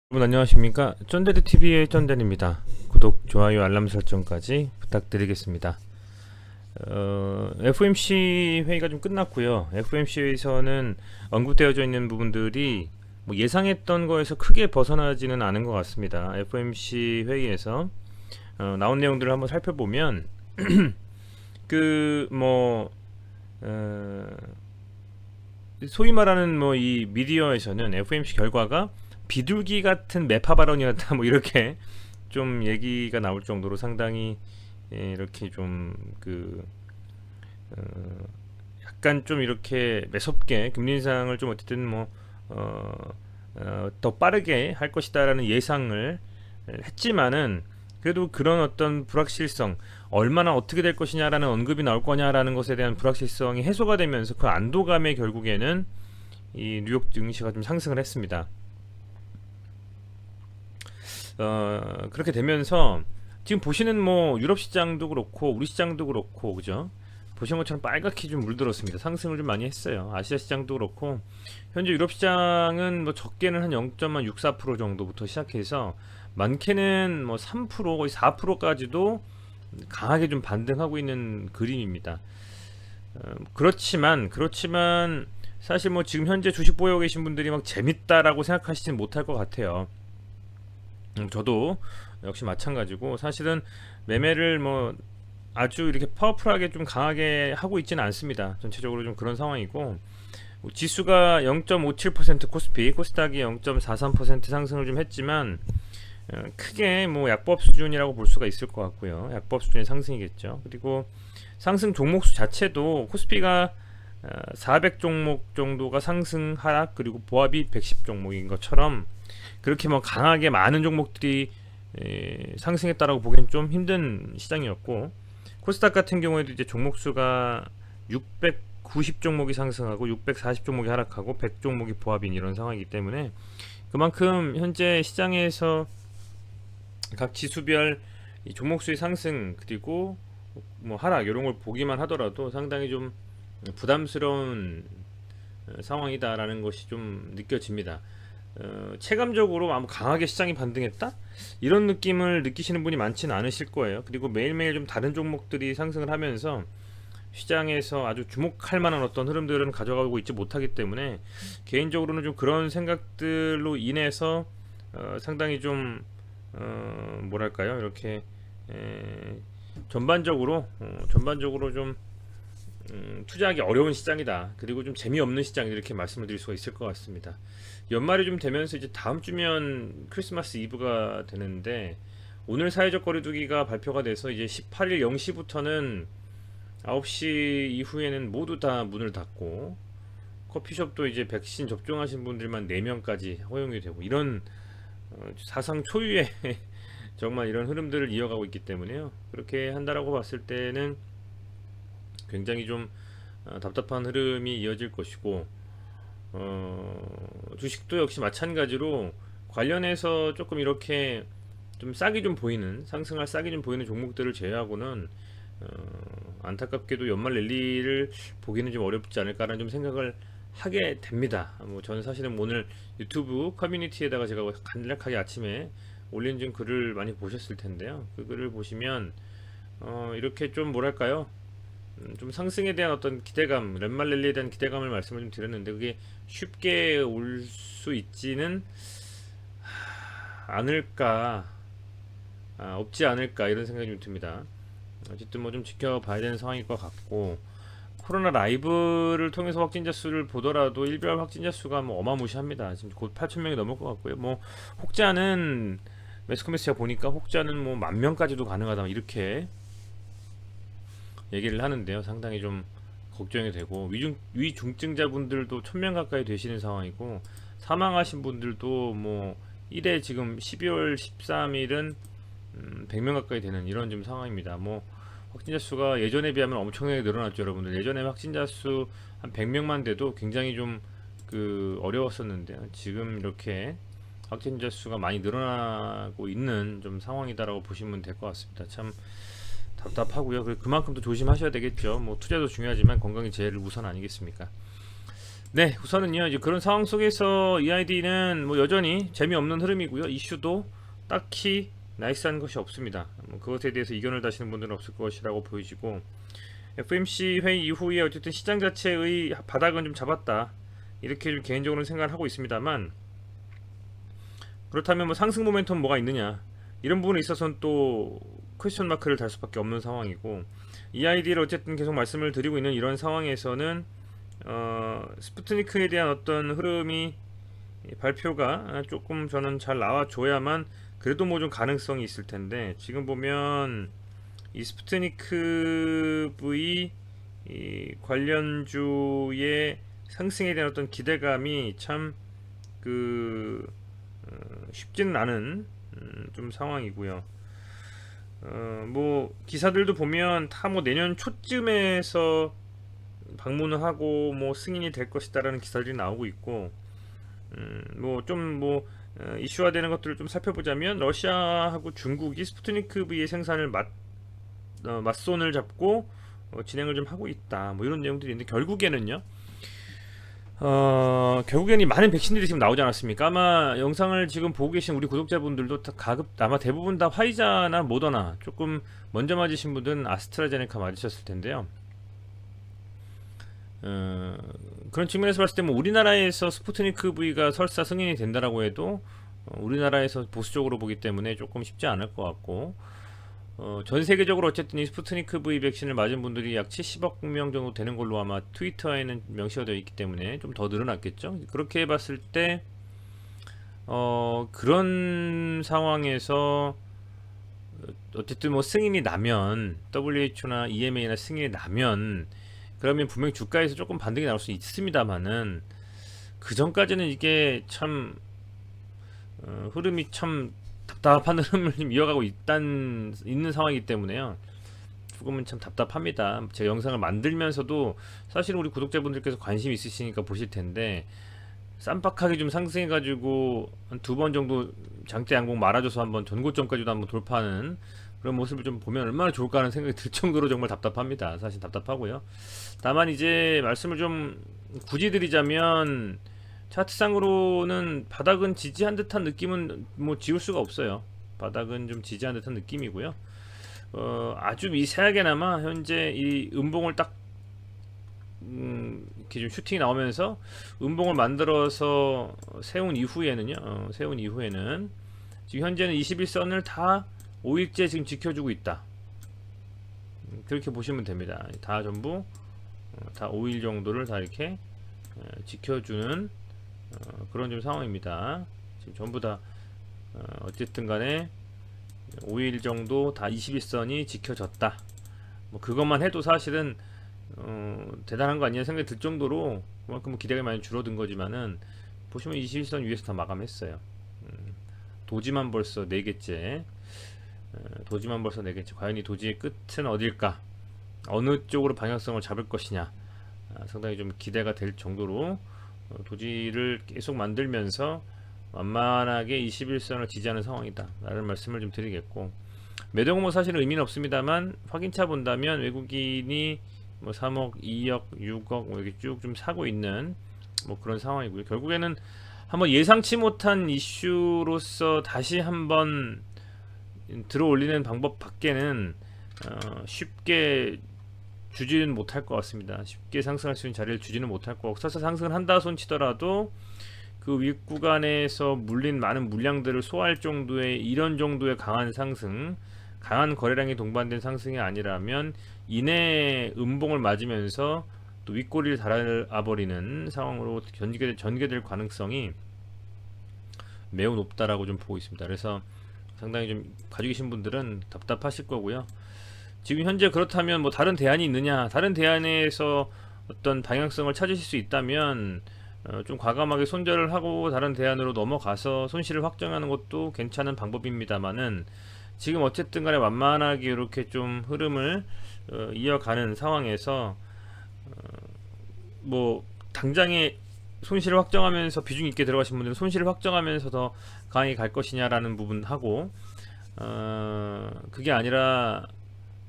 여러분 안녕하십니까? 쫀데드TV의 쫀데입니다. 구독, 좋아요, 알람 설정까지 부탁드리겠습니다. FOMC 회의가 좀 끝났고요. FOMC에서는 언급되어져 있는 부분들이 뭐 예상했던 거에서 크게 벗어나지는 않은 것 같습니다. FOMC 회의에서 나온 내용들을 한번 살펴보면 그뭐 소위 말하는 뭐 이 미디어에서는 FOMC 결과가 비둘기 같은 매파 발언이었다 뭐 이렇게 좀 얘기가 나올 정도로 상당히 이렇게 좀 약간 좀 이렇게 매섭게 금리 인상을 좀 어쨌든 더 빠르게 할 것이다라는 예상을 했지만은 그래도 그런 어떤 불확실성, 얼마나 어떻게 될 것이냐라는 언급이 나올 거냐라는 것에 대한 불확실성이 해소가 되면서 그 안도감에 결국에는 이 뉴욕 증시가 좀 상승을 했습니다. 그렇게 되면서 지금 보시는 뭐 유럽 시장도 그렇고 우리 시장도 그렇고 그죠? 보시는 것처럼 빨갛게 좀 물들었습니다. 상승을 좀 많이 했어요. 아시아 시장도 그렇고 현재 유럽 시장은 뭐 적게는 한 0.64% 정도부터 시작해서 많게는 뭐 3% 거의 4%까지도 강하게 좀 반등하고 있는 그림입니다. 그렇지만 사실 뭐 지금 현재 주식 보유하고 계신 분들이 막 재밌다라고 생각하시진 못할 것 같아요. 저도 역시 마찬가지고 사실은 매매를 뭐 아주 이렇게 파워풀하게 좀 강하게 하고 있지는 않습니다. 전체적으로 좀 그런 상황이고 지수가 0.57% 코스피, 코스닥이 0.43% 상승을 좀 했지만 크게 뭐 약법 수준이라고 볼 수가 있을 것 같고요. 약법 수준의 상승이겠죠. 그리고 상승 종목수 자체도 코스피가 400 종목 정도가 상승 하락 그리고 보합이 110 종목인 것처럼 그렇게 뭐 강하게 많은 종목들이 상승했다라고 보기엔 좀 힘든 시장이었고 코스닥 같은 경우에도 이제 종목수가 690 종목이 상승하고 640 종목이 하락하고 100 종목이 보합인 이런 상황이기 때문에 그만큼 현재 시장에서 각 지수별 이 종목수의 상승 그리고 뭐 하락 이런 걸 보기만 하더라도 상당히 좀 부담스러운 상황이다라는 것이 좀 느껴집니다. 체감적으로 아무 강하게 시장이 반등했다? 이런 느낌을 느끼시는 분이 많지는 않으실 거예요. 그리고 매일매일 좀 다른 종목들이 상승을 하면서 시장에서 아주 주목할 만한 어떤 흐름들은 가져가고 있지 못하기 때문에 개인적으로는 좀 그런 생각들로 인해서 상당히 좀 뭐랄까요 이렇게 전반적으로 좀 투자하기 어려운 시장이다. 그리고 좀 재미없는 시장 이렇게 말씀을 드릴 수가 있을 것 같습니다. 연말이 좀 되면서 이제 다음 주면 크리스마스 이브가 되는데 오늘 사회적 거리두기가 발표가 돼서 이제 18일 0시부터는 9시 이후에는 모두 다 문을 닫고 커피숍도 이제 백신 접종하신 분들만 4명까지 허용이 되고 이런 사상 초유의 정말 이런 흐름들을 이어가고 있기 때문에요. 그렇게 한다라고 봤을 때는 굉장히 좀 답답한 흐름이 이어질 것이고 주식도 역시 마찬가지로 관련해서 조금 이렇게 좀 싹이 좀 보이는 상승할 싹이 좀 보이는 종목들을 제외하고는 안타깝게도 연말 랠리를 보기는 좀 어렵지 않을까라는 좀 생각을 하게 됩니다. 뭐 저는 사실은 오늘 유튜브 커뮤니티에다가 제가 간략하게 아침에 올린 좀 글을 많이 보셨을 텐데요. 그 글을 보시면 이렇게 좀 뭐랄까요? 좀 상승에 대한 어떤 기대감, 렛말 랠리에 대한 기대감을 말씀을 좀 드렸는데 그게 쉽게 올 수 있지는 않을까, 없지 않을까 이런 생각이 좀 듭니다. 어쨌든 뭐 좀 지켜봐야 되는 상황일 것 같고 코로나 라이브를 통해서 확진자 수를 보더라도 일별 확진자 수가 뭐 어마무시합니다. 지금 곧 8천 명이 넘을 것 같고요. 뭐 혹자는 매스컴에서 제가 보니까 혹자는 뭐 10,000명까지도 가능하다 이렇게 얘기를 하는데요. 상당히 좀 걱정이 되고 위중증자분들도 1,000명 가까이 되시는 상황이고 사망하신 분들도 뭐 1회 지금 12월 13일은 100명 가까이 되는 이런 좀 상황입니다. 뭐 확진자 수가 예전에 비하면 엄청나게 늘어났죠, 여러분들. 예전에 확진자 수 한 100명만 돼도 굉장히 좀 어려웠었는데요. 지금 이렇게 확진자 수가 많이 늘어나고 있는 좀 상황이다라고 보시면 될 것 같습니다. 참 답답하고요. 그만큼 또 조심하셔야 되겠죠. 뭐 투자도 중요하지만 건강이 제일 우선 아니겠습니까? 네, 우선은요, 이제 그런 상황 속에서 EID는 뭐 여전히 재미없는 흐름이고요. 이슈도 딱히 나이스한 것이 없습니다. 뭐 그것에 대해서 이견을 다시는 분들은 없을 것이라고 보여지고, FMC 회의 이후에 어쨌든 시장 자체의 바닥은 좀 잡았다. 이렇게 좀 개인적으로는 생각을 하고 있습니다만, 그렇다면 뭐 상승 모멘텀 뭐가 있느냐? 이런 부분에 있어서는 또 퀘스천 마크를 달 수밖에 없는 상황이고, EID를 어쨌든 계속 말씀을 드리고 있는 이런 상황에서는 스푸트니크에 대한 어떤 흐름이 발표가 조금 저는 잘 나와줘야만 그래도 뭐 좀 가능성이 있을 텐데, 지금 보면 이 스푸트니크 V 이 관련주의 상승에 대한 어떤 기대감이 참 그 쉽지는 않은 좀 상황이고요. 뭐 기사들도 보면 다 뭐 내년 초쯤에서 방문을 하고 뭐 승인이 될 것이다라는 기사들이 나오고 있고, 뭐 좀 뭐 이슈화되는 것들을 좀 살펴보자면 러시아하고 중국이 스푸트니크 V의 생산을 맞손을 잡고 진행을 좀 하고 있다. 뭐 이런 내용들이 있는데, 결국에는요. 결국에는 이 많은 백신들이 지금 나오지 않았습니까? 아마 영상을 지금 보고 계신 우리 구독자분들도 아마 대부분 다 화이자나 모더나, 조금 먼저 맞으신 분들은 아스트라제네카 맞으셨을 텐데요. 그런 측면에서 봤을 때 뭐 우리나라에서 스푸트니크 V가 설사 승인이 된다라고 해도 우리나라에서 보수적으로 보기 때문에 조금 쉽지 않을 것 같고, 전 세계적으로 어쨌든 이 스푸트니크 V 백신을 맞은 분들이 약 70억 명 정도 되는 걸로 아마 트위터에는 명시가 되어 있기 때문에 좀 더 늘어났겠죠. 그렇게 봤을 때 그런 상황에서 어쨌든 뭐 승인이 나면, WHO나 EMA나 승인이 나면 그러면 분명히 주가에서 조금 반등이 나올 수 있습니다만은, 그 전까지는 이게 참 흐름이 참 답답한 흐름을 좀 이어가고 있는 상황이기 때문에요. 조금은 참 답답합니다. 제가 영상을 만들면서도 사실 우리 구독자분들께서 관심 있으시니까 보실 텐데, 쌈박하게 좀 상승해가지고 한 두 번 정도 장대 양봉 말아줘서 한번 전고점까지도 한번 돌파하는 그런 모습을 좀 보면 얼마나 좋을까 하는 생각이 들 정도로 정말 답답합니다. 사실 답답하고요. 다만 이제 말씀을 좀 굳이 드리자면, 차트상으로는 바닥은 지지한 듯한 느낌은 뭐 지울 수가 없어요. 바닥은 좀 지지한 듯한 느낌이고요. 아주 미세하게나마 현재 이 음봉을 딱 이렇게 좀 슈팅이 나오면서 음봉을 만들어서 세운 이후에는 지금 현재는 21선을 다 5일째 지금 지켜주고 있다. 그렇게 보시면 됩니다. 다 전부 다 5일 정도를 다 이렇게 지켜주는 그런 좀 상황입니다. 지금 전부 다 어쨌든 간에 5일 정도 다 21선이 지켜졌다. 뭐 그것만 해도 사실은 대단한 거 아니냐 생각이 들 정도로 그만큼 기대가 많이 줄어든 거지만은, 보시면 21선 위에서 다 마감했어요. 도지만 벌써 4개째. 도지만 벌써 4개째. 과연 이 도지의 끝은 어딜까? 어느 쪽으로 방향성을 잡을 것이냐? 상당히 좀 기대가 될 정도로 도지를 계속 만들면서 완만하게 21선을 지지하는 상황이다 라는 말씀을 좀 드리겠고, 매도는 뭐 사실은 의미는 없습니다만, 확인차 본다면 외국인이 뭐 3억, 2억, 6억 뭐 이렇게 쭉 좀 사고 있는 뭐 그런 상황이고요. 결국에는 한번 예상치 못한 이슈로서 다시 한번 들어올리는 방법 밖에는 쉽게 주지는 못할 것 같습니다. 쉽게 상승할 수 있는 자리를 주지는 못할 것 같고, 설사 상승을 한다 손치더라도 그 윗구간에서 물린 많은 물량들을 소화할 정도의 이런 정도의 강한 상승, 강한 거래량이 동반된 상승이 아니라면 이내 음봉을 맞으면서 또 윗꼬리를 달아버리는 상황으로 전개될 가능성이 매우 높다라고 좀 보고 있습니다. 그래서 상당히 좀 가지고 계신 분들은 답답하실 거고요. 지금 현재 그렇다면 뭐 다른 대안이 있느냐? 다른 대안에서 어떤 방향성을 찾으실 수 있다면 좀 과감하게 손절을 하고 다른 대안으로 넘어가서 손실을 확정하는 것도 괜찮은 방법입니다만은, 지금 어쨌든 간에 완만하게 이렇게 좀 흐름을 이어가는 상황에서 뭐 당장에 손실을 확정하면서 비중 있게 들어가신 분들은 손실을 확정하면서 더 강하게 갈 것이냐라는 부분하고, 그게 아니라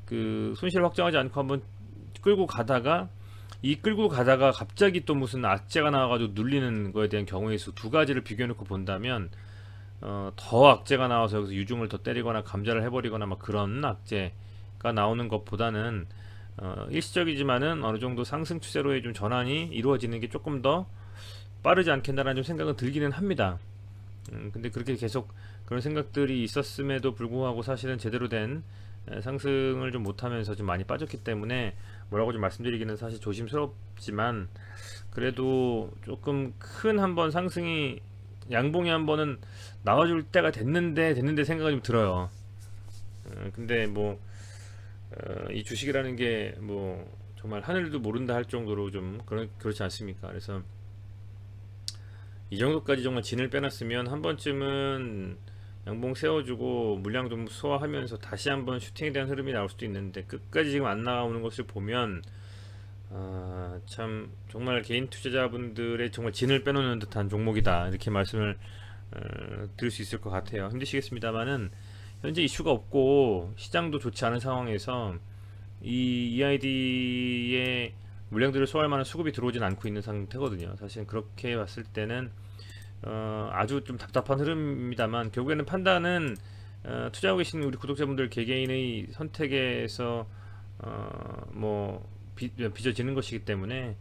그 손실을 확정하지 않고 한번 끌고 가다가 이 끌고 가다가 갑자기 또 무슨 악재가 나와가지고 눌리는 거에 대한 경우의 수 두 가지를 비교해놓고 본다면 더 악재가 나와서 여기서 유중을 더 때리거나 감자를 해버리거나 막 그런 악재가 나오는 것보다는 일시적이지만은 어느 정도 상승 추세로의 좀 전환이 이루어지는 게 조금 더 빠르지 않겠나라는 좀 생각은 들기는 합니다. 근데 그렇게 계속 그런 생각들이 있었음에도 불구하고 사실은 제대로 된 상승을 좀 못하면서 좀 많이 빠졌기 때문에 뭐라고 좀 말씀드리기는 사실 조심스럽지만, 그래도 조금 큰 한번 상승이 양봉이 한번은 나와줄 때가 됐는데 생각이 좀 들어요. 근데 뭐 이 주식이라는 게 뭐 정말 하늘도 모른다 할 정도로 좀 그렇지 않습니까? 그래서 이 정도까지 정말 진을 빼놨으면 한 번쯤은 양봉 세워주고 물량 좀 소화하면서 다시 한번 슈팅에 대한 흐름이 나올 수도 있는데, 끝까지 지금 안 나오는 것을 보면 참 정말 개인 투자자분들의 정말 진을 빼놓는 듯한 종목이다, 이렇게 말씀을 드릴 수 있을 것 같아요. 힘드시겠습니다만은 현재 이슈가 없고 시장도 좋지 않은 상황에서 이 EID의 물량들을 소화할 만한 수급이 들어오진 않고 있는 상태거든요. 사실 그렇게 봤을 때는 아주 좀 답답한 흐름입니다만, 결국에는 판단은 투자하고 계신 우리 구독자분들 개개인의 선택에서 뭐 빚어지는 것이기 때문에,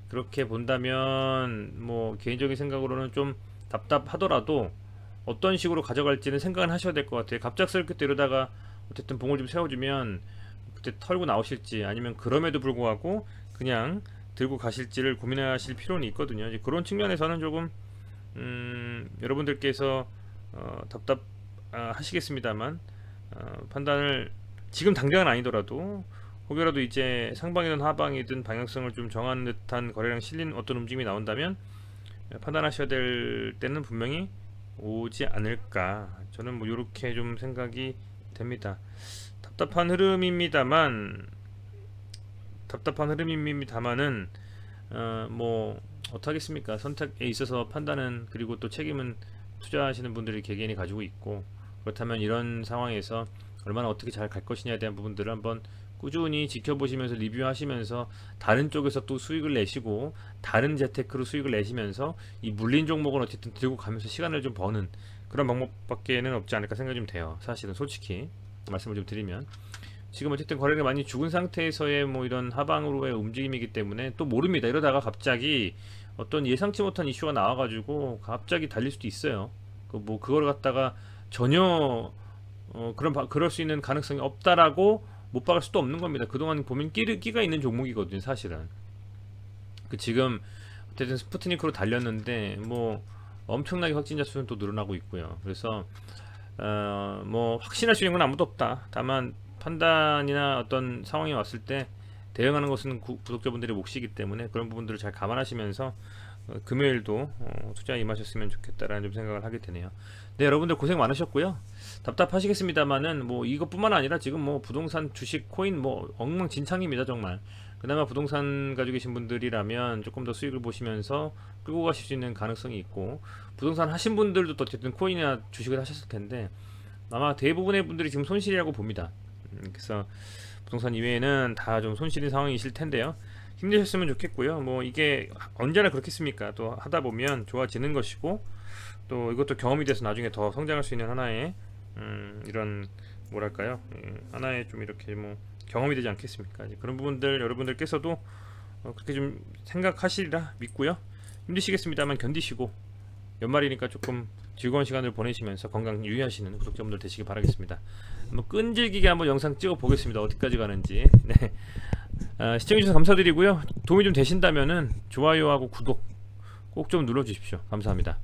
그렇게 본다면 뭐 개인적인 생각으로는 좀 답답하더라도 어떤 식으로 가져갈지는 생각을 하셔야 될 것 같아요. 갑작스럽게 또 이러다가 어쨌든 봉을 좀 세워주면 그때 털고 나오실지, 아니면 그럼에도 불구하고 그냥 들고 가실지를 고민하실 필요는 있거든요. 이제 그런 측면에서는 조금 여러분들께서 하시겠습니다만, 판단을 지금 당장은 아니더라도 혹여라도 이제 상방이든 하방이든 방향성을 좀 정하는 듯한 거래량 실린 어떤 움직임이 나온다면 판단하셔야 될 때는 분명히 오지 않을까, 저는 뭐 이렇게 좀 생각이 됩니다. 답답한 흐름입니다만은 뭐 어떡하겠습니까? 선택에 있어서 판단은, 그리고 또 책임은 투자하시는 분들이 개개인이 가지고 있고, 그렇다면 이런 상황에서 얼마나 어떻게 잘 갈 것이냐에 대한 부분들을 한번 꾸준히 지켜보시면서 리뷰하시면서 다른 쪽에서 또 수익을 내시고 다른 재테크로 수익을 내시면서 이 물린 종목은 어쨌든 들고 가면서 시간을 좀 버는 그런 방법밖에는 없지 않을까 생각이 좀 돼요. 사실은 솔직히 말씀을 좀 드리면 지금 어쨌든 거래가 많이 죽은 상태에서의 뭐 이런 하방으로의 움직임이기 때문에 또 모릅니다. 이러다가 갑자기 어떤 예상치 못한 이슈가 나와가지고 갑자기 달릴 수도 있어요. 뭐 그걸 갖다가 전혀 그럴 수 있는 가능성이 없다라고 못 박을 수도 없는 겁니다. 그동안 보면 끼가 있는 종목이거든요, 사실은. 지금 어쨌든 스푸트니크로 달렸는데 뭐 엄청나게 확진자 수는 또 늘어나고 있고요. 그래서 뭐 확신할 수 있는 건 아무도 없다. 다만 판단이나 어떤 상황이 왔을 때 대응하는 것은 구독자분들의 몫이기 때문에 그런 부분들을 잘 감안하시면서 금요일도 투자에 임하셨으면 좋겠다라는 좀 생각을 하게 되네요. 네, 여러분들 고생 많으셨고요. 답답하시겠습니다만은 뭐 이것뿐만 아니라 지금 뭐 부동산, 주식, 코인 뭐 엉망진창입니다, 정말. 그나마 부동산 가지고 계신 분들이라면 조금 더 수익을 보시면서 끌고 가실 수 있는 가능성이 있고, 부동산 하신 분들도 또 어쨌든 코인이나 주식을 하셨을 텐데 아마 대부분의 분들이 지금 손실이라고 봅니다. 그래서 부동산 이외에는 다 좀 손실인 상황이실 텐데요. 힘내셨으면 좋겠고요. 뭐 이게 언제나 그렇겠습니까? 또 하다 보면 좋아지는 것이고, 또 이것도 경험이 돼서 나중에 더 성장할 수 있는 하나의 이런 뭐랄까요? 하나의 좀 이렇게 뭐 경험이 되지 않겠습니까? 그런 부분들 여러분들께서도 그렇게 좀 생각하시리라 믿고요. 힘드시겠습니다만 견디시고 연말이니까 조금 즐거운 시간을 보내시면서 건강 유의하시는 구독자분들 되시길 바라겠습니다. 한번 끈질기게 한번 영상 찍어 보겠습니다. 어디까지 가는지. 네. 시청해주셔서 감사드리고요. 도움이 좀 되신다면은 좋아요하고 구독 꼭 좀 눌러주십시오. 감사합니다.